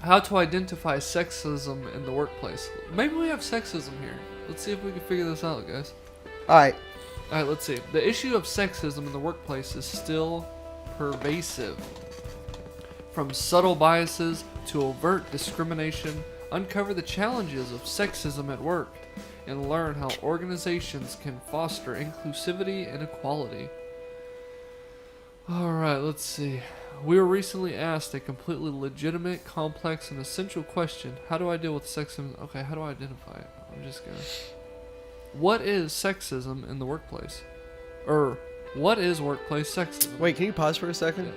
How to identify sexism in the workplace. Maybe we have sexism here. Let's see if we can figure this out, guys. Alright. Alright, let's see. The issue of sexism in the workplace is still pervasive. From subtle biases to overt discrimination, uncover the challenges of sexism at work and learn how organizations can foster inclusivity and equality. Alright, let's see. We were recently asked a completely legitimate, complex, and essential question. How do I deal with sexism? Okay, how do I identify it? I'm just gonna... What is sexism in the workplace? What is workplace sexism? Wait, can you pause for a second? Yeah.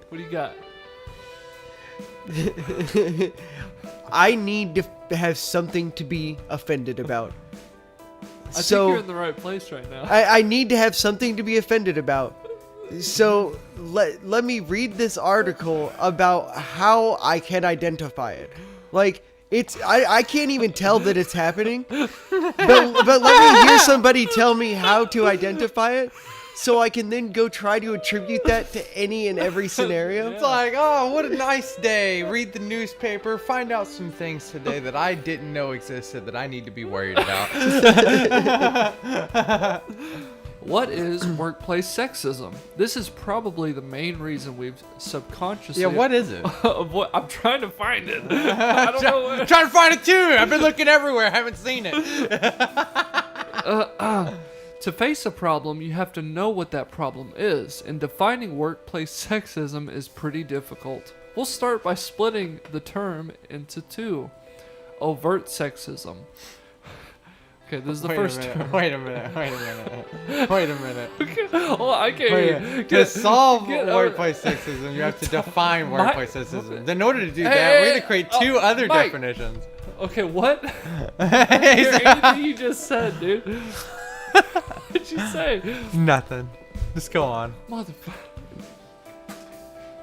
What do you got? I need to have something to be offended about. I think you're in the right place right now. I need to have something to be offended about. So let me read this article about how I can identify it. Like, I can't even tell that it's happening. But let me hear somebody tell me how to identify it, so I can then go try to attribute that to any and every scenario. It's like, oh, what a nice day. Read the newspaper, find out some things today that I didn't know existed that I need to be worried about. What is workplace sexism? This is probably the main reason we've subconsciously... Yeah, what is it? I'm trying to find it. I don't know. I'm trying to find it too. I've been looking everywhere. I haven't seen it. To face a problem, you have to know what that problem is, and defining workplace sexism is pretty difficult. We'll start by splitting the term into two. Overt sexism. Okay, this is the first term. Wait a minute. Okay. Well, I can't. To solve workplace sexism, you have to define workplace sexism. In order to do that, we have to create two other definitions. Okay, what? Anything you just said, dude. What did you say? Nothing. Just go on. Motherfucker.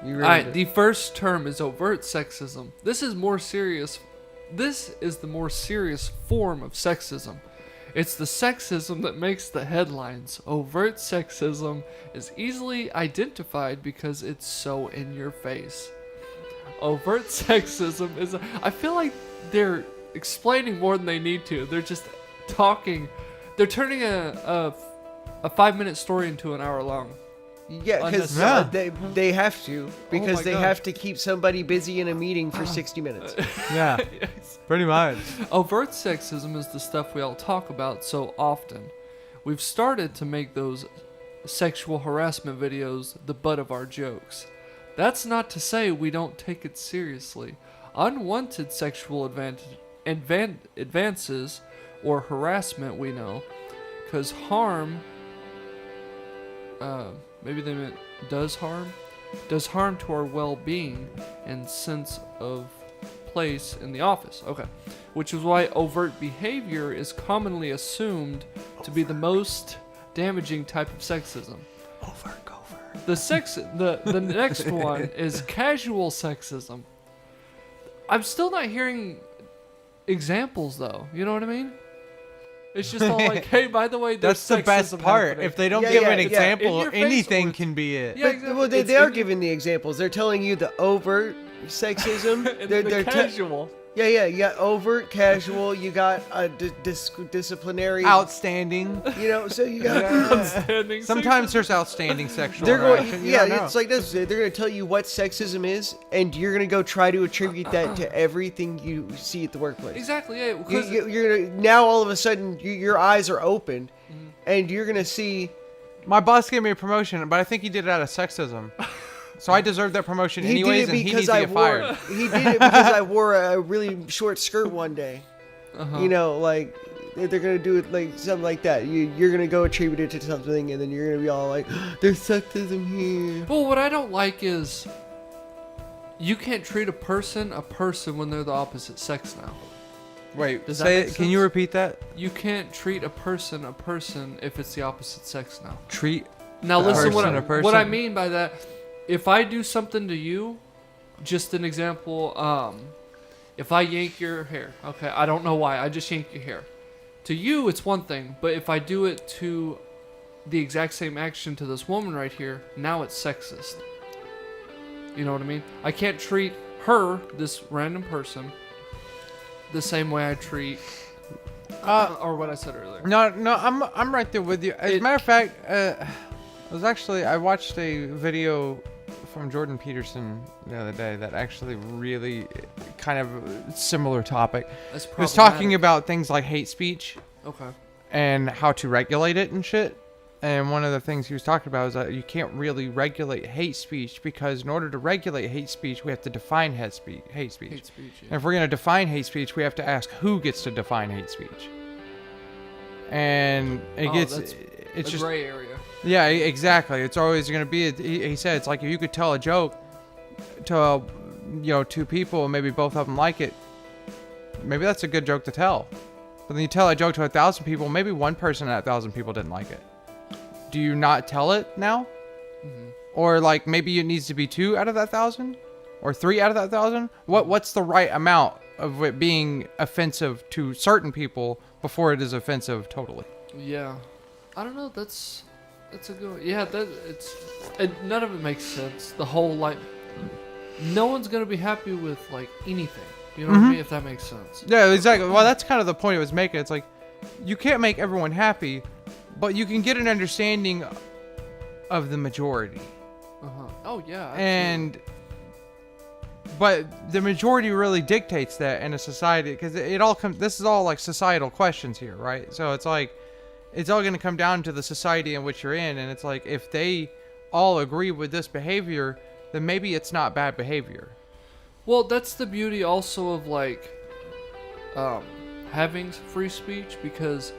Alright, The first term is overt sexism. This is the more serious form of sexism. It's the sexism that makes the headlines. Overt sexism is easily identified because it's so in your face. Overt sexism is... I feel like they're explaining more than they need to. They're just talking. They're turning a 5-minute story into an hour long. Yeah, because they have to, because they have to keep somebody busy in a meeting for 60 minutes. Yeah, Yes. pretty much. Overt sexism is the stuff we all talk about so often. We've started to make those sexual harassment videos the butt of our jokes. That's not to say we don't take it seriously. Unwanted sexual advances or harassment, we know, because harm... maybe they meant does harm to our well-being and sense of place in the office. Okay. Which is why overt behavior is commonly assumed to be the most damaging type of sexism. The next one is casual sexism. I'm still not hearing examples though. You know what I mean? It's just all like, hey, by the way, that's the best part. Happening. If they don't give an example, In your anything face can be it. Yeah, exactly. Well, they are giving the examples. They're telling you the overt sexism. they're casual. Yeah. Overt, casual. You got a disciplinary. Outstanding. You know, so you got. Outstanding. Sometimes there's outstanding sexual They're going. harassment. You Yeah, don't know. it's like this. They're going to tell you what sexism is, and you're going to go try to attribute that to everything you see at the workplace. Exactly. Yeah. You're gonna, now all of a sudden your eyes are opened, and you're gonna see. My boss gave me a promotion, but I think he did it out of sexism. So I deserve that promotion anyways, and he needs to get fired. He did it because I wore a really short skirt one day. You know, like they're gonna do it like something like that. You're gonna go attribute it to something, and then you're gonna be all like, "There's sexism here." Well, what I don't like is you can't treat a person when they're the opposite sex now. Wait, Does that say make it. sense? Can you repeat that? You can't treat a person if it's the opposite sex now. Treat. Now listen, person a what I person? mean by that, if I do something to you, just an example, if I yank your hair, okay, I don't know why, I just yank your hair. To you, it's one thing, but if I do it to the exact same action to this woman right here, now it's sexist. You know what I mean? I can't treat her, this random person, the same way I treat, or what I said earlier. No, I'm right there with you. As a matter of fact, I watched a video from Jordan Peterson the other day that actually really kind of similar topic. That's He was talking about things like hate speech Okay. and how to regulate it and shit. And one of the things he was talking about is that you can't really regulate hate speech because in order to regulate hate speech, we have to define hate speech. Hate speech, And yeah. if we're going to define hate speech, we have to ask who gets to define hate speech. And That's it's a just gray area. yeah, exactly. It's always going to be. He said it's like if you could tell a joke to two people, and maybe both of them like it. Maybe that's a good joke to tell. But then you tell a joke to 1,000 people, maybe one person out of 1,000 people didn't like it. Do you not tell it now? Mm-hmm. Or like maybe it needs to be 2 out of that 1,000, or 3 out of that 1,000. What's the right amount of it being offensive to certain people before it is offensive totally? Yeah, I don't know. That's a good one. Yeah, none of it makes sense. The whole no one's gonna be happy with like anything. You know what I mean? If that makes sense. Yeah, exactly. Well, that's kind of the point it was making. It's like you can't make everyone happy, but you can get an understanding of the majority. Oh yeah. And but the majority really dictates that in a society because it all comes. This is all like societal questions here, right? So it's like it's all going to come down to the society in which you're in, and it's like if they all agree with this behavior, then maybe it's not bad behavior. Well, that's the beauty also of like having free speech, because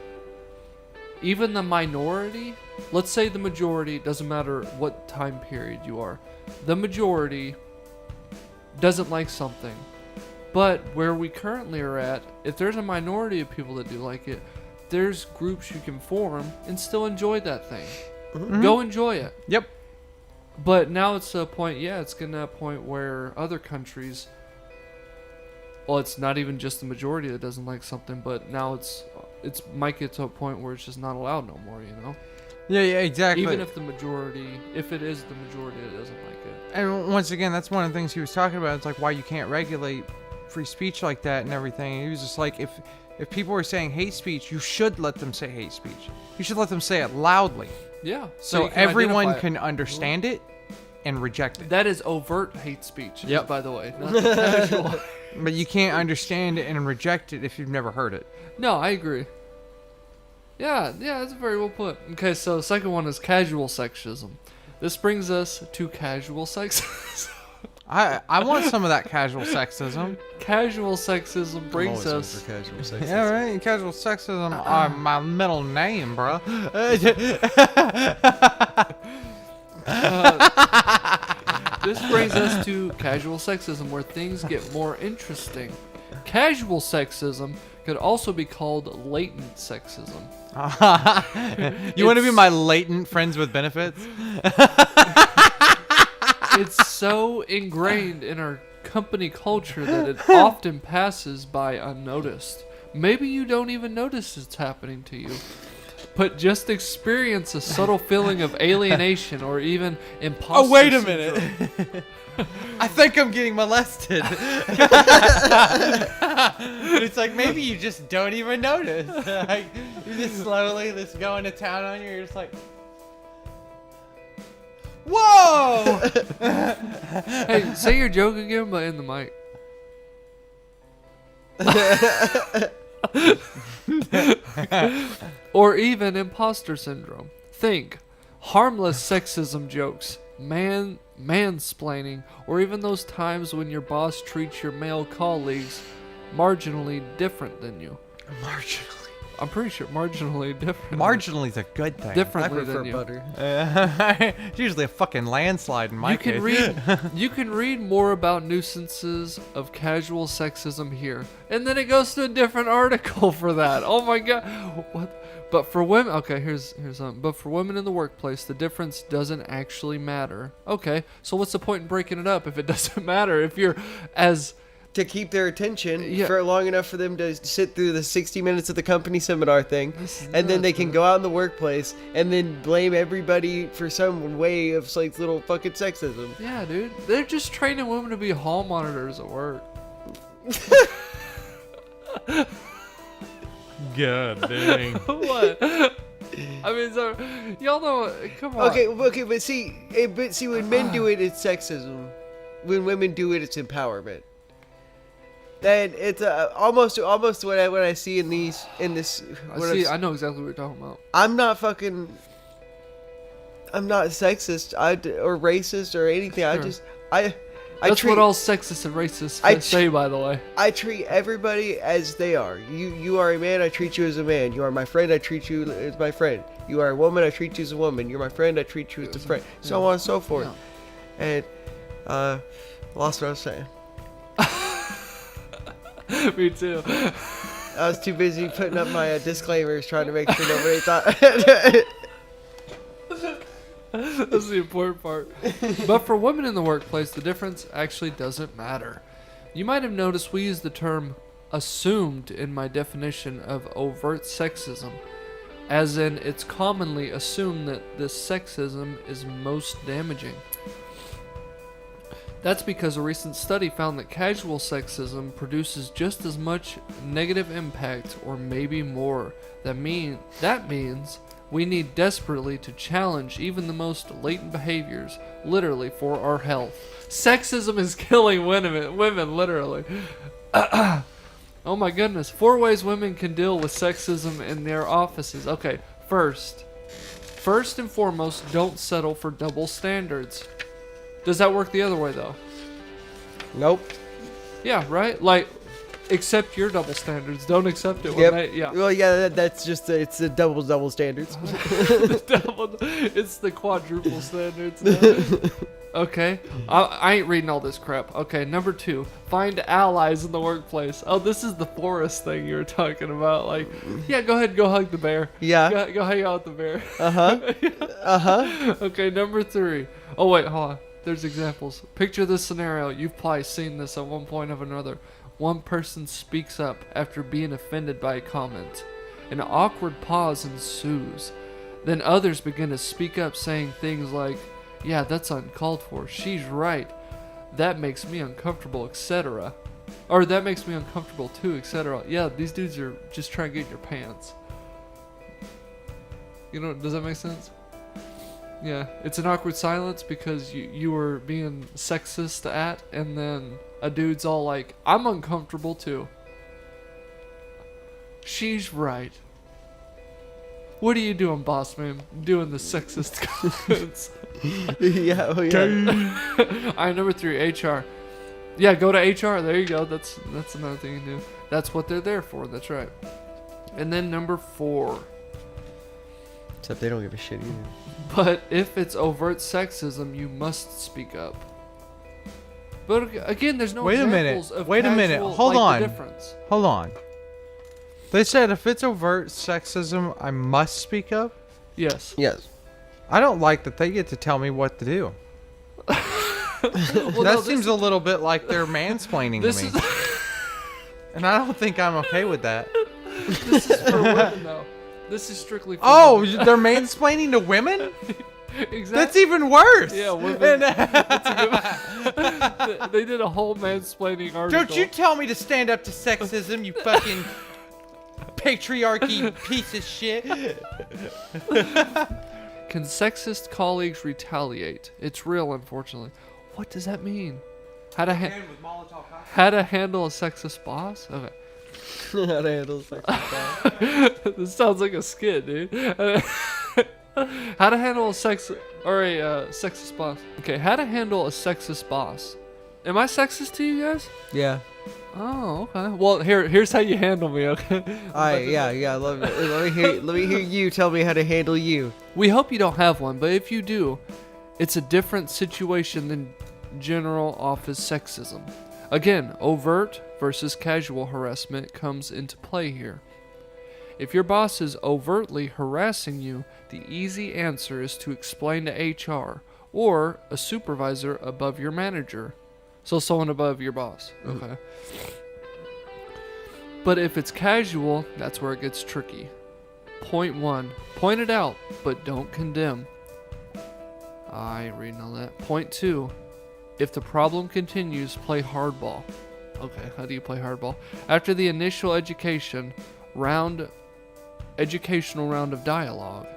even the minority, let's say the majority, doesn't matter what time period you are, the majority doesn't like something. But where we currently are at, if there's a minority of people that do like it, there's groups you can form and still enjoy that thing. Mm-hmm. Go enjoy it. Yep. But now it's to a point, it's getting to a point where other countries, well, it's not even just the majority that doesn't like something, but now it's might get to a point where it's just not allowed no more, you know? Yeah, exactly. Even if if it is the majority that doesn't like it. And once again, that's one of the things he was talking about. It's like why you can't regulate free speech like that and everything. And he was just like, if people were saying hate speech, you should let them say hate speech. You should let them say it loudly. Yeah. So you can everyone identify can understand it and reject it. That is overt hate speech, Yep. by the way. Not the casual. But you can't understand it and reject it if you've never heard it. No, I agree. Yeah, that's very well put. Okay, so the second one is casual sexism. This brings us to casual sexism. I want some of that casual sexism. Casual sexism brings us. For casual sexism. Yeah, right. Casual sexism my middle name, bro. This brings us to casual sexism, where things get more interesting. Casual sexism could also be called latent sexism. You want to be my latent friends with benefits? It's so ingrained in our company culture that it often passes by unnoticed. Maybe you don't even notice it's happening to you, but just experience a subtle feeling of alienation or even imposter Oh, wait a syndrome. minute. I think I'm getting molested. It's like maybe you just don't even notice. Like you just slowly just going to town on you. You're just like, whoa! Hey, say your joke again, but in the mic. Or even imposter syndrome. Think harmless sexism jokes, mansplaining, or even those times when your boss treats your male colleagues marginally different than you. Marginally. I'm pretty sure marginally different. Marginally is a good thing. I differently prefer than you. butter. It's usually a fucking landslide in my case. You can read more about nuisances of casual sexism here, and then it goes to a different article for that. Oh my god, what? But for women, okay, here's something. But for women in the workplace, the difference doesn't actually matter. Okay, so what's the point in breaking it up if it doesn't matter? If you're as to keep their attention Yeah. for long enough for them to sit through the 60 minutes of the company seminar thing, This is and then they nuts, can man. go out in the workplace and then blame everybody for some way of like little fucking sexism. Yeah, dude. They're just training women to be hall monitors at work. God dang. What? I mean, so y'all know. Come on. Okay, but see, when men do it, it's sexism. When women do it, it's empowerment. Then it's almost what I see in this. I know exactly what you're talking about. I'm not sexist or racist or anything. Sure. I That's treat what all sexist and racists I say, by the way. I treat everybody as they are. You are a man, I treat you as a man. You are my friend, I treat you as my friend. You are a woman, I treat you as a woman. You're my friend, I treat you as a friend. So on and so forth. And lost what I was saying. Me too. I was too busy putting up my disclaimers, trying to make sure nobody thought. That's the important part. But for women in the workplace, the difference actually doesn't matter. You might have noticed we use the term assumed in my definition of overt sexism, as in it's commonly assumed that this sexism is most damaging. That's because a recent study found that casual sexism produces just as much negative impact, or maybe more. That means we need desperately to challenge even the most latent behaviors, literally for our health. Sexism is killing women literally. Oh my goodness. 4 ways women can deal with sexism in their offices. Okay, first and foremost, don't settle for double standards. Does that work the other way though? Nope. Yeah, right? Like, accept your double standards. Don't accept it when Yep. they, yeah. Well, yeah, that's just it's the double standards. It's the quadruple standards now. Okay, I ain't reading all this crap. Okay, number 2, find allies in the workplace. Oh, this is the forest thing you were talking about. Like, yeah, go ahead, go hug the bear. Yeah. Go hang out with the bear. Uh-huh. Okay, number 3. Oh wait, hold on. There's examples. Picture this scenario. You've probably seen this at one point or another. One person speaks up after being offended by a comment. An awkward pause ensues. Then others begin to speak up, saying things like, "Yeah, that's uncalled for. She's right. That makes me uncomfortable, etc." Or "That makes me uncomfortable too, etc." Yeah, these dudes are just trying to get in your pants. You know, does that make sense? Yeah, it's an awkward silence because you were being sexist at, and then a dude's all like, "I'm uncomfortable too. She's right." What are you doing, boss man? Doing the sexist comments. Yeah, oh yeah. Alright, number 3, HR. Yeah, go to HR. There you go. That's another thing you do. That's what they're there for. That's right. And then number 4. Except they don't give a shit either. But if it's overt sexism, you must speak up. But again, there's no Wait a minute. examples of Wait a minute. casual, Hold like, on. the difference. Hold on. They said if it's overt sexism, I must speak up. Yes. Yes. I don't like that they get to tell me what to do. Well, That no, seems a little bit like they're mansplaining to this me. is And I don't think I'm okay with that. this is for women though. This is strictly for Oh, women. they're mansplaining to women? Exactly. That's even worse. Yeah, women. They did a whole mansplaining article. Don't you tell me to stand up to sexism, you fucking patriarchy piece of shit. Can sexist colleagues retaliate? It's real, unfortunately. What does that mean? How to handle a sexist boss? Okay. How to handle sexist. This sounds like a skit, dude. How to handle a sexist boss. Okay, how to handle a sexist boss. Am I sexist to you guys? Yeah. Oh, okay. Well, here's how you handle me, okay? Yeah. Love it. Let me hear you tell me how to handle you. We hope you don't have one, but if you do, it's a different situation than general office sexism. Again, overt versus casual harassment comes into play here. If your boss is overtly harassing you, the easy answer is to explain to HR or a supervisor above your manager. So someone above your boss. Mhm. Okay. But if it's casual, that's where it gets tricky. Point 1. Point it out, but don't condemn. I ain't reading all that. Point 2. If the problem continues, play hardball. Okay, how do you play hardball? After the initial educational round of dialogue,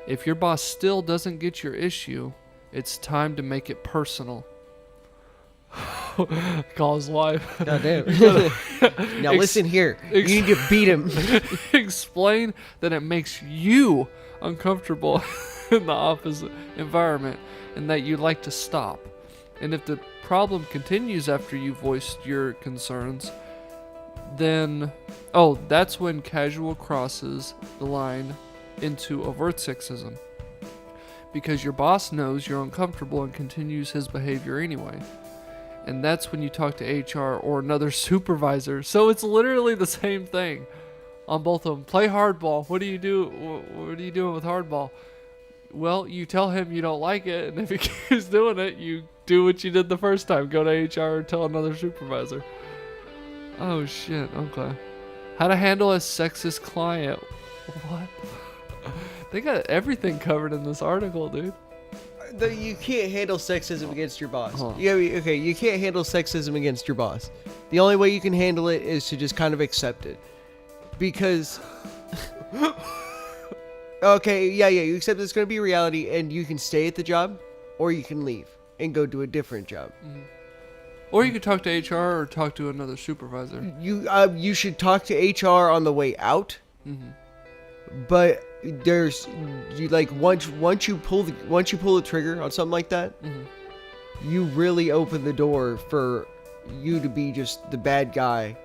if your boss still doesn't get your issue, it's time to make it personal. Call his wife. God damn. Now Ex- listen here. You ex- need to beat him. Explain that it makes you uncomfortable in the office environment and that you'd like to stop. And if the problem continues after you voiced your concerns, then that's when casual crosses the line into overt sexism. Because your boss knows you're uncomfortable and continues his behavior anyway. And that's when you talk to HR or another supervisor. So it's literally the same thing on both of them. Play hardball. What do you do? What are you doing with hardball? Well, you tell him you don't like it, and if he keeps doing it, you do what you did the first time. Go to HR or tell another supervisor. Oh shit, okay. How to handle a sexist client. What? They got everything covered in this article, dude. You can't handle sexism against your boss. Huh. You can't handle sexism against your boss. The only way you can handle it is to just kind of accept it. Because okay, you accept it's going to be reality, and you can stay at the job, or you can leave and go do a different job. Or you could talk to HR or talk to another supervisor. You should talk to HR on the way out, but once you pull the trigger on something like that, you really open the door for you to be just the bad guy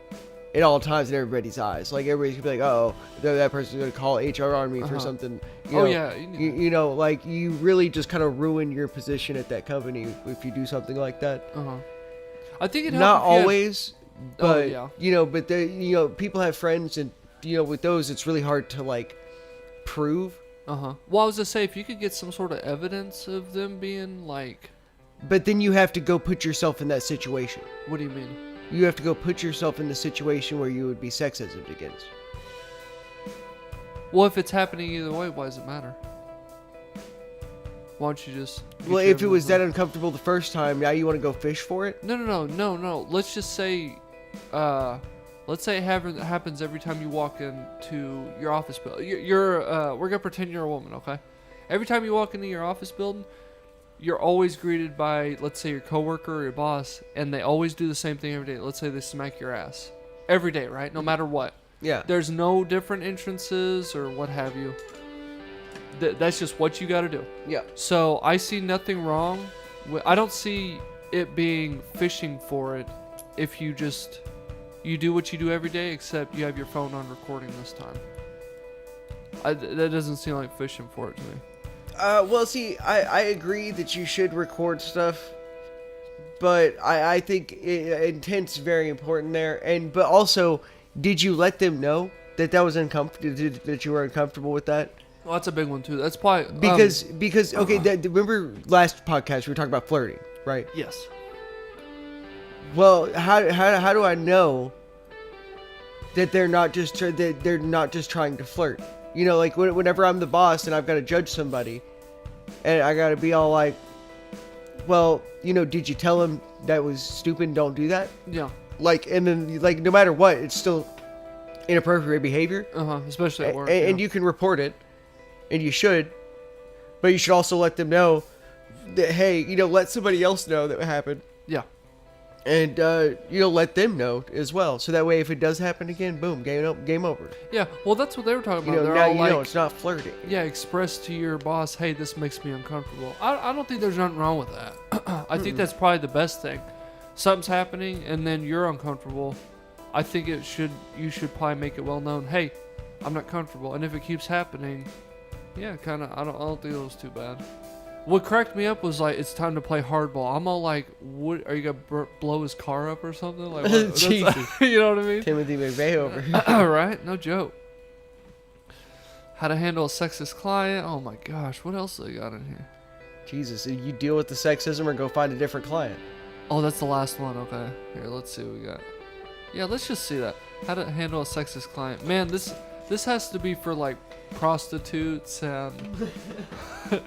at all times in everybody's eyes. Like, everybody's gonna be like, oh, that person's gonna call HR on me for something. You know, like, you really just kind of ruin your position at that company if you do something like that. I think it Not helps if you had- always, but yeah. People have friends, and with those, it's really hard to like prove. Well, I was gonna say, if you could get some sort of evidence of them being like, But then you have to go put yourself in that situation. what do you mean? You have to go put yourself in the situation where you would be sexism against. Well, if it's happening either way, why does it matter? Why don't you just? get Well, your if it was that evidence uncomfortable the first time, now you want to go fish for it? No. Let's just say, let's say it happens every time you walk into your office building. We're gonna pretend you're a woman, okay? Every time you walk into your office building, you're always greeted by, let's say, your coworker or your boss, and they always do the same thing every day. Let's say they smack your ass every day, right? No matter what. Yeah. There's no different entrances or what have you. That's just what you got to do. Yeah. So I see nothing wrong. I don't see it being fishing for it if you do what you do every day, except you have your phone on recording this time. That doesn't seem like fishing for it to me. Well, see, I agree that you should record stuff, but I think intent's very important there. But also, did you let them know that was uncomfortable? That you were uncomfortable with that? Well, that's a big one too. That's probably Because okay, remember last podcast we were talking about flirting, right? yes. Well, how do I know that they're not just trying to flirt? Like whenever I'm the boss and I've got to judge somebody, and I got to be all like, well, did you tell him that was stupid and don't do that? Yeah. Like, and then, like, no matter what, it's still inappropriate behavior. Especially at work. And you can report it, and you should, but you should also let them know that, hey, let somebody else know that happened. Yeah. And, let them know as well. So that way, if it does happen again, boom, game over. Yeah. Well, that's what they were talking about. They're Now all it's not flirting. Yeah, express to your boss, hey, this makes me uncomfortable. I don't think there's nothing wrong with that. I think that's probably the best thing. Something's happening and then you're uncomfortable. I think you should probably make it well known, hey, I'm not comfortable. And if it keeps happening, yeah, kind of, I don't think it was too bad. What cracked me up was like, it's time to play hardball. I'm all like, what, are you gonna blow his car up or something? Like, what, Jesus. you know what I mean? Timothy McVeigh over. Right? No joke. How to handle a sexist client. Oh my gosh, what else do they got in here? Jesus, you deal with the sexism or go find a different client. Oh, that's the last one. Okay. Here, let's see what we got. Yeah, let's just see that. How to handle a sexist client. Man, this has to be for like prostitutes and. Alright,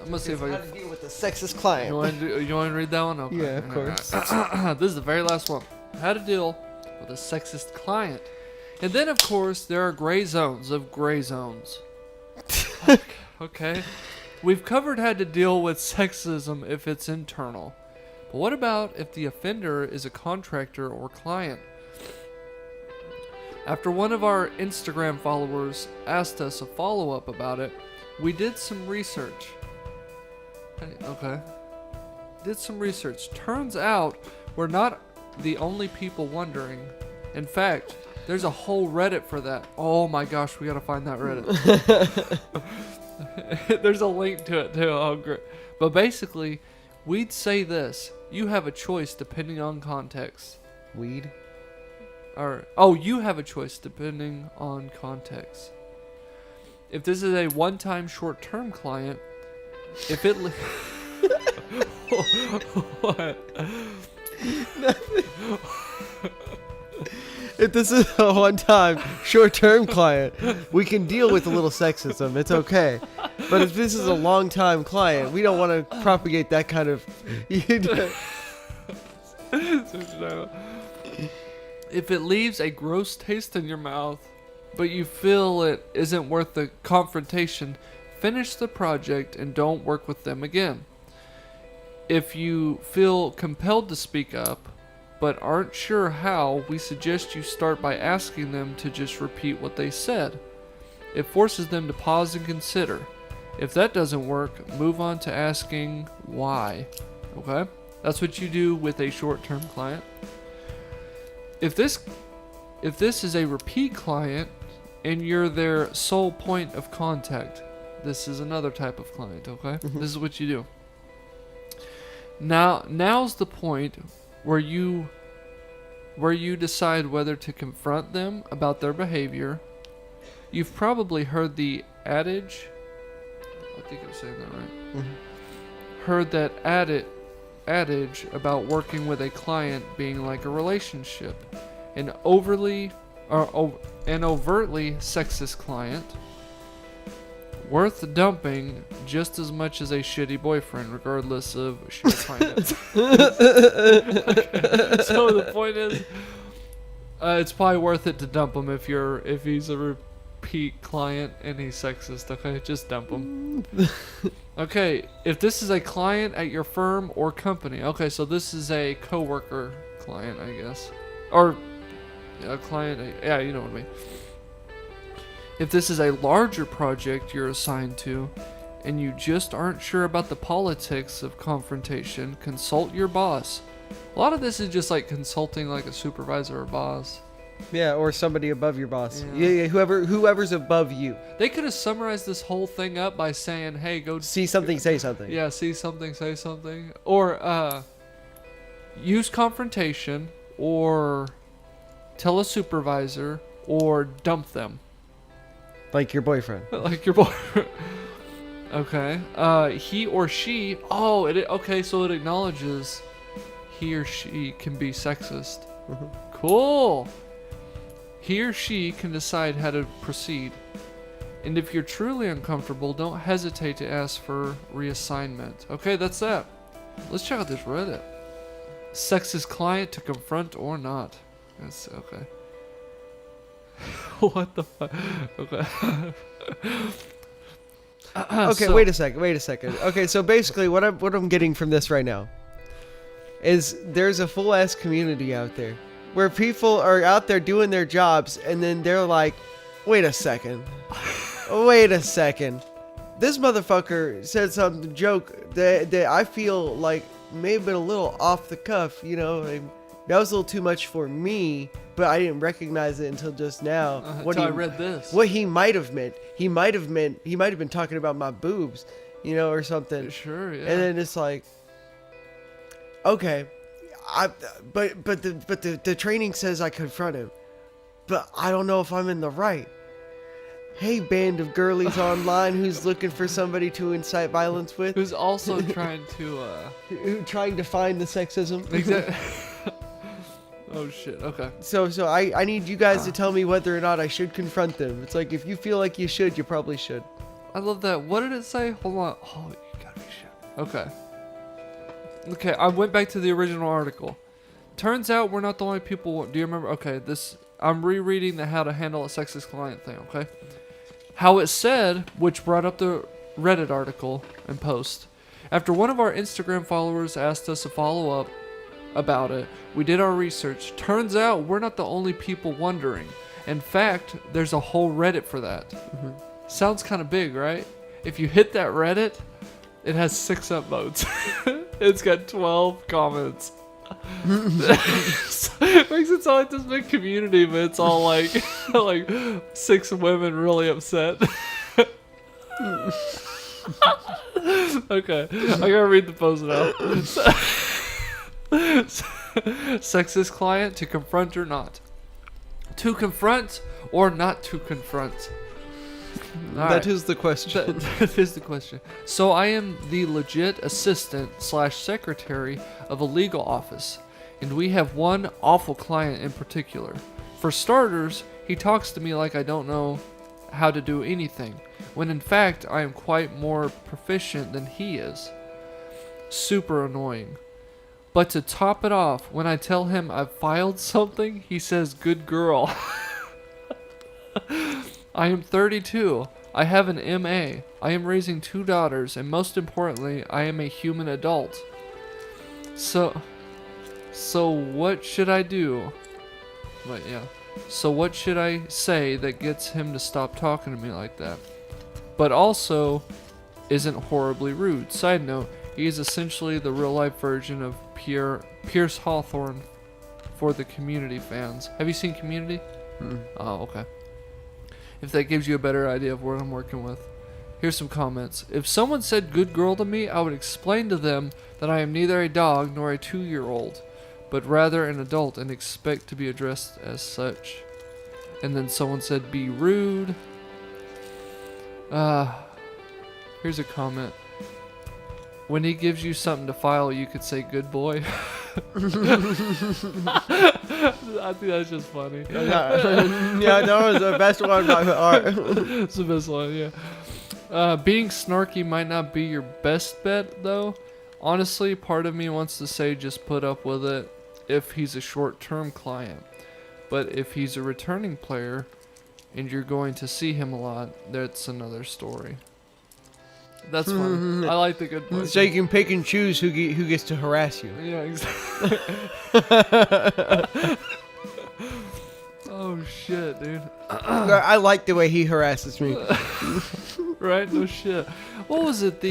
I'm gonna see if I How can. to deal with a sexist client. You want to read that one? Okay. Yeah, of course. This is the very last one. How to deal with a sexist client. And then, of course, there are gray zones of gray zones. Okay. We've covered how to deal with sexism if it's internal. But what about if the offender is a contractor or client? After one of our Instagram followers asked us a follow-up about it, we did some research. Okay. Did some research. Turns out we're not the only people wondering. In fact, there's a whole Reddit for that. Oh my gosh, we gotta find that Reddit. There's a link to it too. Oh, great. But basically, we'd say this. You have a choice depending on context. Weed. You have a choice depending on context. If this is a one-time short-term client, if it... What? If this is a one-time, short-term client, we can deal with a little sexism. It's okay. But if this is a long-time client, we don't want to propagate that kind of... If it leaves a gross taste in your mouth, but you feel it isn't worth the confrontation, finish the project and don't work with them again. If you feel compelled to speak up, but aren't sure how, we suggest you start by asking them to just repeat what they said. It forces them to pause and consider. If that doesn't work, move on to asking why. Okay? That's what you do with a short-term client. If this is a repeat client and you're their sole point of contact, this is another type of client, okay? This is what you do. Now's the point where you decide whether to confront them about their behavior. You've probably heard the adage, I think I'm saying that right. Mm-hmm. Heard that adage about working with a client being like a relationship. An overtly sexist client worth dumping just as much as a shitty boyfriend, regardless of shit finance. So the point is, it's probably worth it to dump him if he's a repeat client and he's sexist. Okay, just dump him. Okay, if this is a client at your firm or company. Okay, so this is a coworker client, I guess, or a client. Yeah, you know what I mean. If this is a larger project you're assigned to, and you just aren't sure about the politics of confrontation, consult your boss. A lot of this is just like consulting like a supervisor or boss. Yeah, or somebody above your boss. Yeah. Yeah, whoever's above you. They could have summarized this whole thing up by saying, hey, go... See something, say something. Yeah, see something, say something. Or use confrontation, or tell a supervisor, or dump them. Like your boyfriend. Like your boyfriend. Okay. He or she... Oh, okay, so it acknowledges he or she can be sexist. Cool. He or she can decide how to proceed. And if you're truly uncomfortable, don't hesitate to ask for reassignment. Okay, that's that. Let's check out this Reddit. Sexist client to confront or not. That's okay. What the fuck? Okay. Okay, So- wait a second. Okay, so basically what I'm getting from this right now is there's a full ass community out there where people are out there doing their jobs and then they're like, wait a second. This motherfucker said some joke that I feel like may have been a little off the cuff, you know. That was a little too much for me, but I didn't recognize it until just now. Until I read this. What he might have meant. He might have been talking about my boobs, you know, or something. Sure, yeah. And then it's like, okay, but the training says I confront him, but I don't know if I'm in the right. hey, band of girlies online who's looking for somebody to incite violence with, Who's also trying to trying to find the sexism. exactly. Oh shit. Okay. So I need you guys to tell me whether or not I should confront them. It's like, if you feel like you should, you probably should. I love that. What did it say? Hold on. Oh, you gotta be shit. Okay. Okay, I went back to the original article. Turns out we're not the only people. Do you remember? Okay, I'm rereading the how to handle a sexist client thing, okay? How it said, which brought up the Reddit article and post. After one of our Instagram followers asked us to follow up about it, we did our research. Turns out we're not the only people wondering. In fact, there's a whole Reddit for that. Sounds kind of big, right? If you hit that Reddit, it has 6 upvotes. It's got 12 comments. It makes it sound like this big community, but it's all like 6 women really upset. Okay, I gotta read the post now. Sexist client, to confront or not? To confront or not to confront? That is the question. That is the question. So I am the legit assistant/secretary of a legal office, and we have one awful client in particular. For starters, he talks to me like I don't know how to do anything, when in fact I am quite more proficient than he is. Super annoying. But to top it off, when I tell him I've filed something, he says, "Good girl." I am 32. I have an MA. I am raising 2 daughters, and most importantly, I am a human adult. So what should I do? But yeah. So what should I say that gets him to stop talking to me like that? But also isn't horribly rude. Side note, he is essentially the real life version of Pierce Hawthorne for the Community fans. Have you seen Community? Oh, okay. If that gives you a better idea of what I'm working with. Here's some comments. If someone said "good girl" to me, I would explain to them that I am neither a dog nor a 2-year-old, but rather an adult and expect to be addressed as such. And then someone said "be rude." Here's a comment. When he gives you something to file, you could say "good boy." I think that's just funny. Yeah, that was the best one by far. It's the best one, yeah. Being snarky might not be your best bet, though. Honestly, part of me wants to say just put up with it if he's a short-term client. But if he's a returning player and you're going to see him a lot, that's another story. That's fun. I like the good boy. So you can pick and choose who gets to harass you. Yeah, exactly. Oh shit, dude. I like the way he harasses me. Right? No shit. What was it?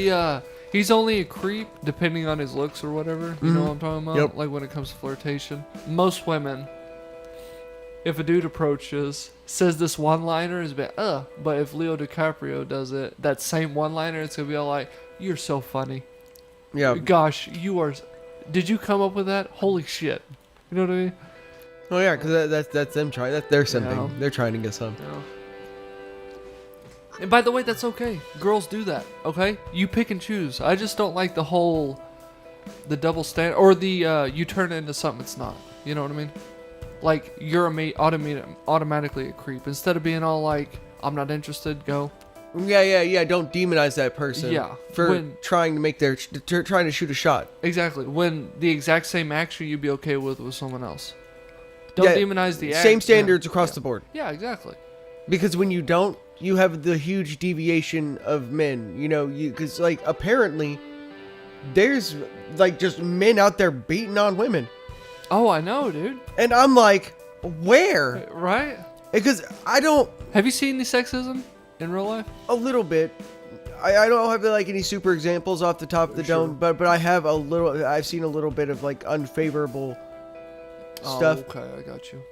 He's only a creep depending on his looks or whatever. You know what I'm talking about? Yep. Like when it comes to flirtation. Most women, if a dude approaches, says this one-liner, is bit, but if Leo DiCaprio does it, that same one-liner, it's gonna be all like, "You're so funny. Yeah. Gosh, you are. Did you come up with that? Holy shit." You know what I mean? Oh yeah, because that's them trying. That's their something. Yeah. They're trying to get some. Yeah. And by the way, that's okay. Girls do that, okay? You pick and choose. I just don't like the double standard, or you turn it into something it's not. You know what I mean? Like, you're automatically a creep. Instead of being all like, "I'm not interested, go." Yeah. Don't demonize that person. Yeah. For trying to make trying to shoot a shot. Exactly. When the exact same action you'd be okay with someone else. Don't demonize the act. Same standards across the board. Yeah, exactly. Because when you don't, you have the huge deviation of men. You know, because like apparently, there's like just men out there beating on women. Oh, I know, dude. And I'm like, where? Right? Because I don't. Have you seen the sexism in real life? A little bit. I don't have like any super examples off the top of the dome, but I have a little. I've seen a little bit of like unfavorable stuff. Oh, okay, I got you.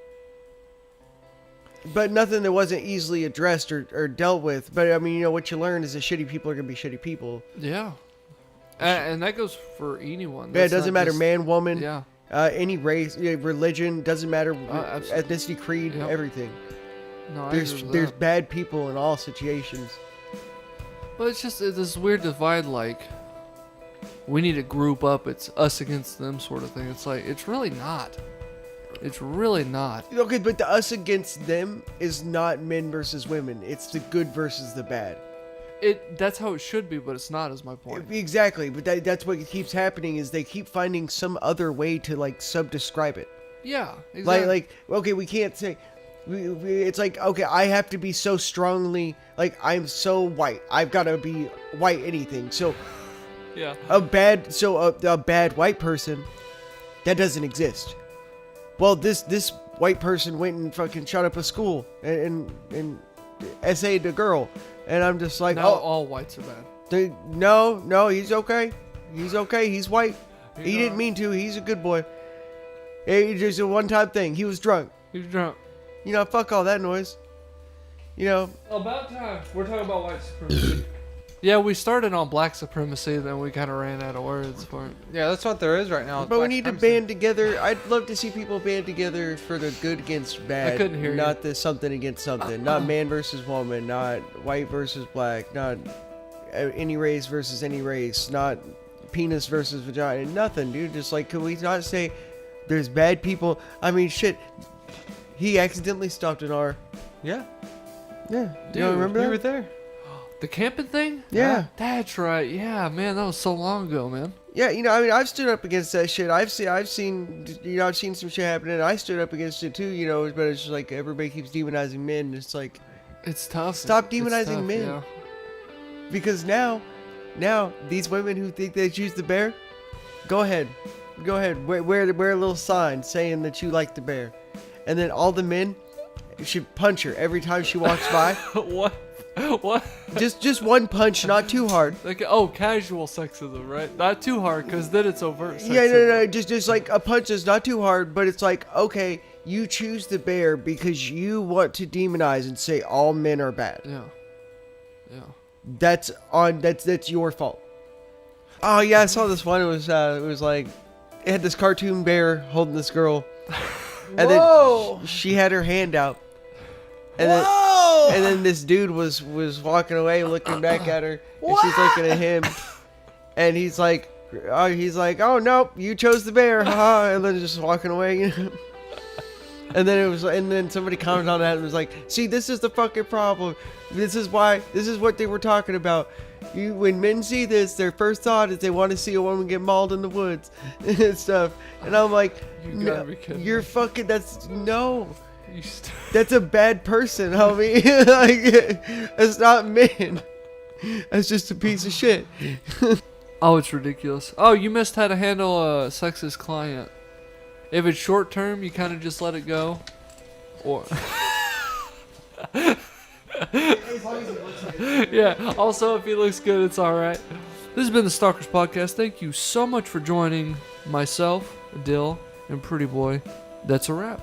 But nothing that wasn't easily addressed or dealt with. But I mean, you know, what you learn is that shitty people are gonna be shitty people. Yeah. And that goes for anyone. Yeah, it doesn't matter, man, woman. Yeah. Any race, religion, doesn't matter, ethnicity, creed, everything. No, I There's agree with there's that. bad people in all situations. But it's just this weird divide, like, we need to group up, it's us against them sort of thing. It's like, it's really not. It's really not. Okay, but the us against them is not men versus women. It's the good versus the bad. That's how it should be, but it's not, is my point. Exactly, but that's what keeps happening is they keep finding some other way to like sub-describe it. Yeah, exactly. Like okay, we can't say. It's like, okay, I have to be so strongly, like, I'm so white. I've got to be white anything. So yeah. a bad white person, that doesn't exist. Well, this white person went and fucking shot up a school and SA'd a girl. And I'm just like, Now all whites are bad. No, he's okay. He's okay. He's white. He's He didn't alright. mean to. He's a good boy. It's just a one-time thing. He was drunk. He's drunk. You know, fuck all that noise. You know, About time. We're talking about white supremacy. Yeah, we started on black supremacy, then we kind of ran out of words for it. Yeah, that's what there is right now. is but we black need to supremacy. band together. I'd love to see people band together for the good against bad. couldn't hear you. Not the something against something. Not man versus woman. Not white versus black. Not any race versus any race. Not penis versus vagina. Nothing, dude. Just like, could we not say there's bad people? I mean, shit. He accidentally stopped an R. Yeah, Yeah. Do you Dude, remember you that? were there. The camping thing? Yeah. That's right. Yeah, man, that was so long ago, man. Yeah, you know, I mean, I've stood up against that shit. I've seen, you know, I've seen some shit happening. I stood up against it too, you know. But it's just like everybody keeps demonizing men. It's like, It's tough. Stop It's demonizing tough, men. yeah. because now these women who think they choose the bear, go ahead, wear a little sign saying that you like the bear, and then all the men should punch her every time she walks by. What? What? just one punch, not too hard. Like, oh, casual sexism, right? Not too hard, because then it's overt sexism. Yeah, no, just like a punch is not too hard, but it's like, okay, you choose the bear because you want to demonize and say all men are bad. Yeah. Yeah. That's your fault. Oh yeah, I saw this one. It was like, it had this cartoon bear holding this girl, and Whoa! then she had her hand out, and Whoa! then this dude was walking away, looking back at her, and she's looking at him, and he's like, oh nope, you chose the bear, haha, and then just walking away. You know? And then somebody commented on that and was like, see, this is the fucking problem. This is what they were talking about. When men see this, their first thought is they want to see a woman get mauled in the woods and stuff. And I'm like, You gotta be kidding you're me. fucking, You that's a bad person, homie. Like, it's not men. That's just a piece of shit. Oh, it's ridiculous. Oh, you missed how to handle a sexist client. If it's short term, you kind of just let it go. Or yeah. Also, if he looks good, it's all right. This has been the Stalkers podcast. Thank you so much for joining myself, Dill, and Pretty Boy. That's a wrap.